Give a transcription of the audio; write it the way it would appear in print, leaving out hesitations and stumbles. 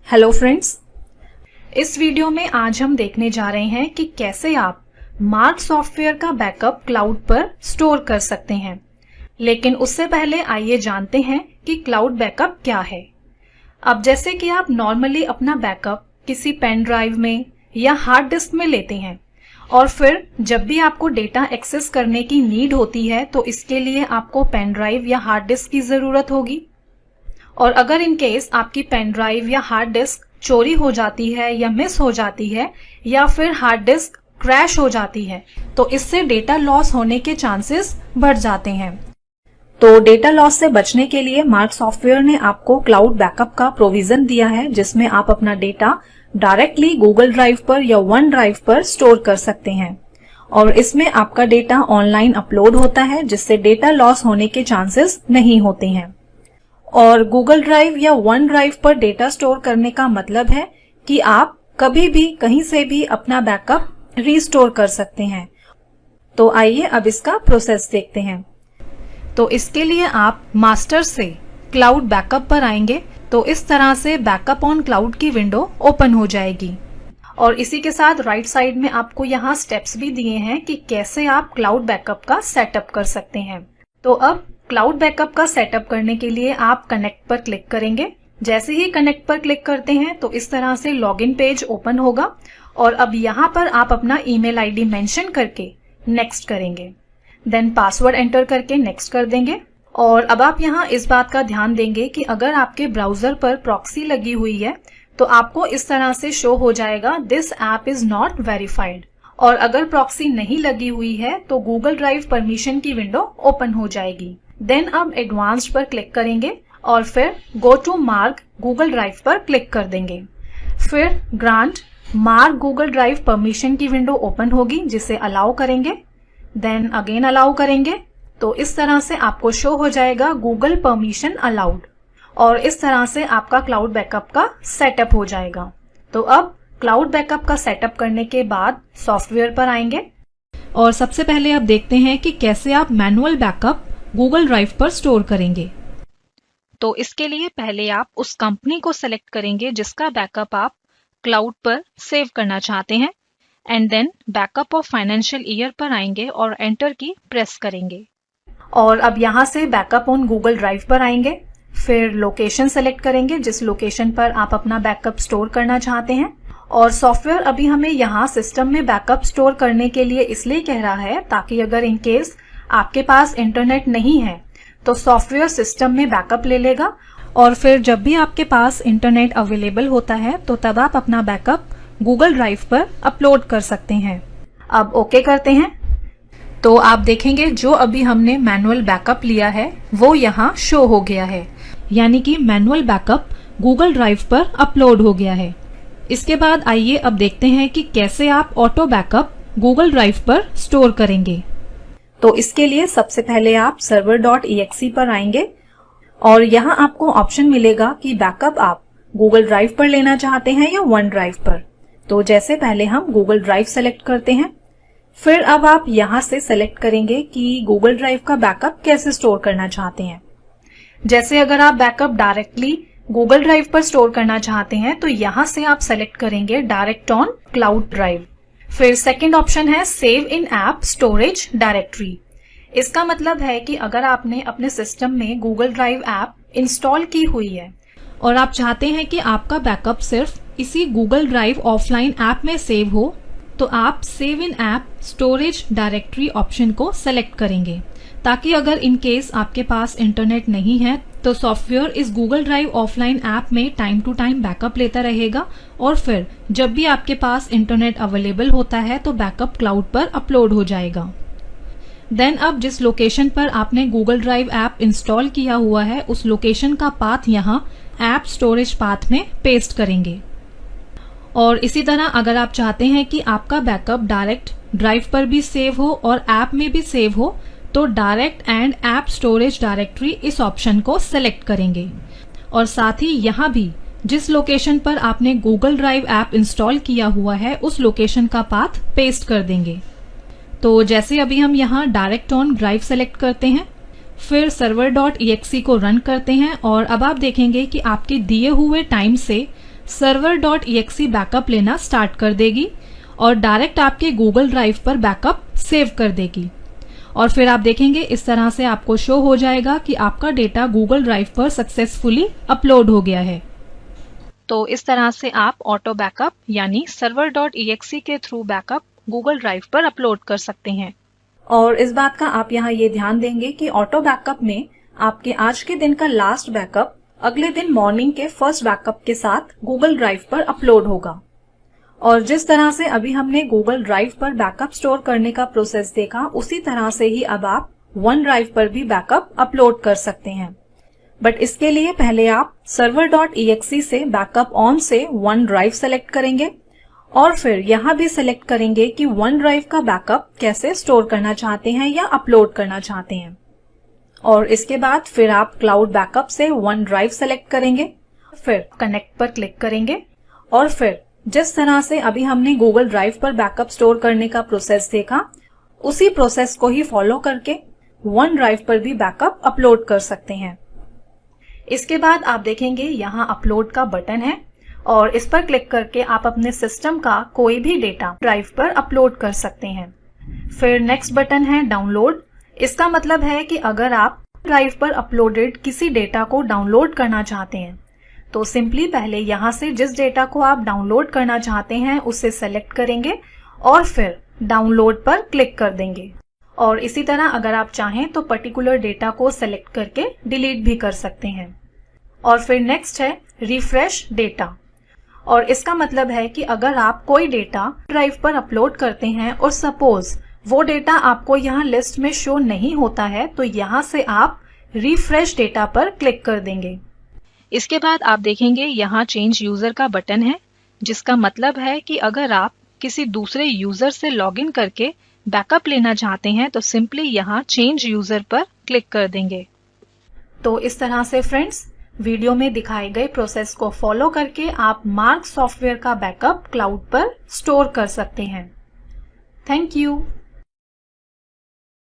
Hello friends, इस video में आज हम देखने जा रहे हैं कि कैसे आप मार्क सॉफ्टवेयर का बैकअप क्लाउड पर स्टोर कर सकते हैं। लेकिन उससे पहले आइए जानते हैं कि क्लाउड बैकअप क्या है। अब जैसे कि आप नॉर्मली अपना बैकअप किसी पेन ड्राइव में या हार्ड डिस्क में लेते हैं और फिर जब भी आपको डेटा एक्सेस करने की नीड होती है तो इसके लिए आपको पेन ड्राइव या हार्ड डिस्क की जरूरत होगी। और अगर इन केस आपकी पेन ड्राइव या हार्ड डिस्क चोरी हो जाती है या मिस हो जाती है या फिर हार्ड डिस्क क्रैश हो जाती है तो इससे डेटा लॉस होने के चांसेस बढ़ जाते हैं। तो डेटा लॉस से बचने के लिए मार्क सॉफ्टवेयर ने आपको क्लाउड बैकअप का प्रोविजन दिया है, जिसमें आप अपना डेटा डायरेक्टली गूगल ड्राइव पर या वन ड्राइव पर स्टोर कर सकते हैं और इसमें आपका डेटा ऑनलाइन अपलोड होता है, जिससे डेटा लॉस होने के चांसेस नहीं होते हैं। और गूगल ड्राइव या वन ड्राइव पर डेटा स्टोर करने का मतलब है कि आप कभी भी कहीं से भी अपना बैकअप रीस्टोर कर सकते हैं। तो आइए अब इसका प्रोसेस देखते हैं। तो इसके लिए आप मास्टर से क्लाउड बैकअप पर आएंगे तो इस तरह से बैकअप ऑन क्लाउड की विंडो ओपन हो जाएगी। और इसी के साथ राइट साइड में आपको यहाँ स्टेप्स भी दिए हैं कि कैसे आप क्लाउड बैकअप का सेटअप कर सकते हैं। तो अब क्लाउड बैकअप का सेटअप करने के लिए आप कनेक्ट पर क्लिक करेंगे। जैसे ही कनेक्ट पर क्लिक करते हैं तो इस तरह से लॉगिन पेज ओपन होगा और अब यहाँ पर आप अपना ईमेल आईडी मेंशन करके नेक्स्ट करेंगे, देन पासवर्ड एंटर करके नेक्स्ट कर देंगे। और अब आप यहाँ इस बात का ध्यान देंगे कि अगर आपके ब्राउजर पर प्रॉक्सी लगी हुई है तो आपको इस तरह से शो हो जाएगा this app is not verified. और अगर प्रॉक्सी नहीं लगी हुई है तो गूगल ड्राइव परमिशन की विंडो ओपन हो जाएगी। देन अब एडवांस्ड पर क्लिक करेंगे और फिर go to mark Google drive पर क्लिक कर देंगे। फिर grant mark Google drive permission की विंडो ओपन होगी, जिसे अलाउ करेंगे। देन अगेन अलाउ करेंगे तो इस तरह से आपको शो हो जाएगा गूगल परमिशन अलाउड और इस तरह से आपका क्लाउड बैकअप का सेटअप हो जाएगा। तो अब क्लाउड बैकअप का सेटअप करने के बाद सॉफ्टवेयर पर आएंगे और सबसे पहले आप देखते हैं कि कैसे आप मैनुअल बैकअप गूगल ड्राइव पर स्टोर करेंगे। तो इसके लिए पहले आप उस कंपनी को सेलेक्ट करेंगे जिसका बैकअप आप क्लाउड पर सेव करना चाहते हैं and then backup of financial year पर आएंगे और एंटर की प्रेस करेंगे। और अब यहाँ से बैकअप ऑन गूगल ड्राइव पर आएंगे। फिर लोकेशन सेलेक्ट करेंगे जिस लोकेशन पर आप अपना बैकअप स्टोर करना चाहते हैं। और सॉफ्टवेयर अभी हमें यहाँ सिस्टम में बैकअप स्टोर करने के लिए इसलिए कह रहा है ताकि अगर इन केस आपके पास इंटरनेट नहीं है तो सॉफ्टवेयर सिस्टम में बैकअप ले लेगा और फिर जब भी आपके पास इंटरनेट अवेलेबल होता है तो तब आप अपना बैकअप गूगल ड्राइव पर अपलोड कर सकते हैं। अब ओके करते हैं तो आप देखेंगे जो अभी हमने मैनुअल बैकअप लिया है वो यहाँ शो हो गया है, यानी कि मैनुअल बैकअप गूगल ड्राइव पर अपलोड हो गया है। इसके बाद आइए अब देखते हैं कि कैसे आप ऑटो बैकअप गूगल ड्राइव पर स्टोर करेंगे। तो इसके लिए सबसे पहले आप server.exe पर आएंगे और यहाँ आपको ऑप्शन मिलेगा कि बैकअप आप गूगल ड्राइव पर लेना चाहते हैं या वन ड्राइव पर। तो जैसे पहले हम गूगल ड्राइव सेलेक्ट करते हैं, फिर अब आप यहाँ से सेलेक्ट करेंगे कि गूगल ड्राइव का बैकअप कैसे स्टोर करना चाहते हैं। जैसे अगर आप बैकअप डायरेक्टली गूगल ड्राइव पर स्टोर करना चाहते हैं तो यहाँ से आप सेलेक्ट करेंगे डायरेक्ट ऑन क्लाउड ड्राइव। फिर सेकंड ऑप्शन है save in app storage directory. इसका मतलब है कि अगर आपने अपने सिस्टम में गूगल ड्राइव ऐप इंस्टॉल की हुई है और आप चाहते हैं कि आपका बैकअप सिर्फ इसी गूगल ड्राइव ऑफलाइन ऐप में सेव हो तो आप save in app storage directory option को सेलेक्ट करेंगे, ताकि अगर इन केस आपके पास इंटरनेट नहीं है तो सॉफ्टवेयर इस गूगल ड्राइव ऑफलाइन ऐप में टाइम टू टाइम बैकअप लेता रहेगा और फिर जब भी आपके पास इंटरनेट अवेलेबल होता है तो बैकअप क्लाउड पर अपलोड हो जाएगा। देन अब जिस लोकेशन पर आपने गूगल ड्राइव ऐप इंस्टॉल किया हुआ है उस लोकेशन का पाथ यहाँ ऐप स्टोरेज पाथ में पेस्ट करेंगे। और इसी तरह अगर आप चाहते हैं कि आपका बैकअप डायरेक्ट ड्राइव पर भी सेव हो और ऐप में भी सेव हो तो direct and app storage directory इस ऑप्शन को सेलेक्ट करेंगे और साथ ही यहाँ भी जिस लोकेशन पर आपने गूगल ड्राइव ऐप इंस्टॉल किया हुआ है उस लोकेशन का पाथ पेस्ट कर देंगे। तो जैसे अभी हम यहाँ डायरेक्ट ऑन ड्राइव सेलेक्ट करते हैं, फिर server.exe को रन करते हैं और अब आप देखेंगे कि आपके दिए हुए टाइम से server.exe बैकअप लेना स्टार्ट कर देगी और डायरेक्ट आपके गूगल ड्राइव पर बैकअप सेव कर देगी। और फिर आप देखेंगे इस तरह से आपको शो हो जाएगा कि आपका डेटा गूगल ड्राइव पर सक्सेसफुली अपलोड हो गया है। तो इस तरह से आप ऑटो बैकअप यानी server.exe के थ्रू बैकअप गूगल ड्राइव पर अपलोड कर सकते हैं। और इस बात का आप यहाँ ये ध्यान देंगे कि ऑटो बैकअप में आपके आज के दिन का लास्ट बैकअप अगले दिन मॉर्निंग के फर्स्ट बैकअप के साथ गूगल ड्राइव पर अपलोड होगा। और जिस तरह से अभी हमने गूगल ड्राइव पर बैकअप स्टोर करने का प्रोसेस देखा, उसी तरह से ही अब आप वन ड्राइव पर भी बैकअप अपलोड कर सकते हैं। बट इसके लिए पहले आप server.exe से बैकअप ऑन से वन ड्राइव सेलेक्ट करेंगे और फिर यहाँ भी सेलेक्ट करेंगे कि वन ड्राइव का बैकअप कैसे स्टोर करना चाहते हैं या अपलोड करना चाहते हैं। और इसके बाद फिर आप क्लाउड बैकअप से वन ड्राइव सेलेक्ट करेंगे, फिर कनेक्ट पर क्लिक करेंगे और फिर जिस तरह से अभी हमने गूगल ड्राइव पर बैकअप स्टोर करने का प्रोसेस देखा, उसी प्रोसेस को ही फॉलो करके वन ड्राइव पर भी बैकअप अपलोड कर सकते हैं। इसके बाद आप देखेंगे यहाँ अपलोड का बटन है और इस पर क्लिक करके आप अपने सिस्टम का कोई भी डेटा ड्राइव पर अपलोड कर सकते हैं। फिर नेक्स्ट बटन है डाउनलोड। इसका मतलब है कि अगर आप ड्राइव पर अपलोडेड किसी डेटा को डाउनलोड करना चाहते हैं तो सिंपली पहले यहाँ से जिस डेटा को आप डाउनलोड करना चाहते हैं उसे सेलेक्ट करेंगे और फिर डाउनलोड पर क्लिक कर देंगे। और इसी तरह अगर आप चाहें तो पर्टिकुलर डेटा को सेलेक्ट करके डिलीट भी कर सकते हैं। और फिर नेक्स्ट है रिफ्रेश डेटा। और इसका मतलब है कि अगर आप कोई डेटा ड्राइव पर अपलोड करते हैं और सपोज वो डेटा आपको यहाँ लिस्ट में शो नहीं होता है तो यहाँ से आप रिफ्रेश डेटा पर क्लिक कर देंगे। इसके बाद आप देखेंगे यहाँ चेंज यूजर का बटन है, जिसका मतलब है कि अगर आप किसी दूसरे यूजर से लॉगिन करके बैकअप लेना चाहते हैं तो सिंपली यहाँ चेंज यूजर पर क्लिक कर देंगे। तो इस तरह से फ्रेंड्स वीडियो में दिखाए गए प्रोसेस को फॉलो करके आप मार्क सॉफ्टवेयर का बैकअप क्लाउड पर स्टोर कर सकते हैं। Thank you.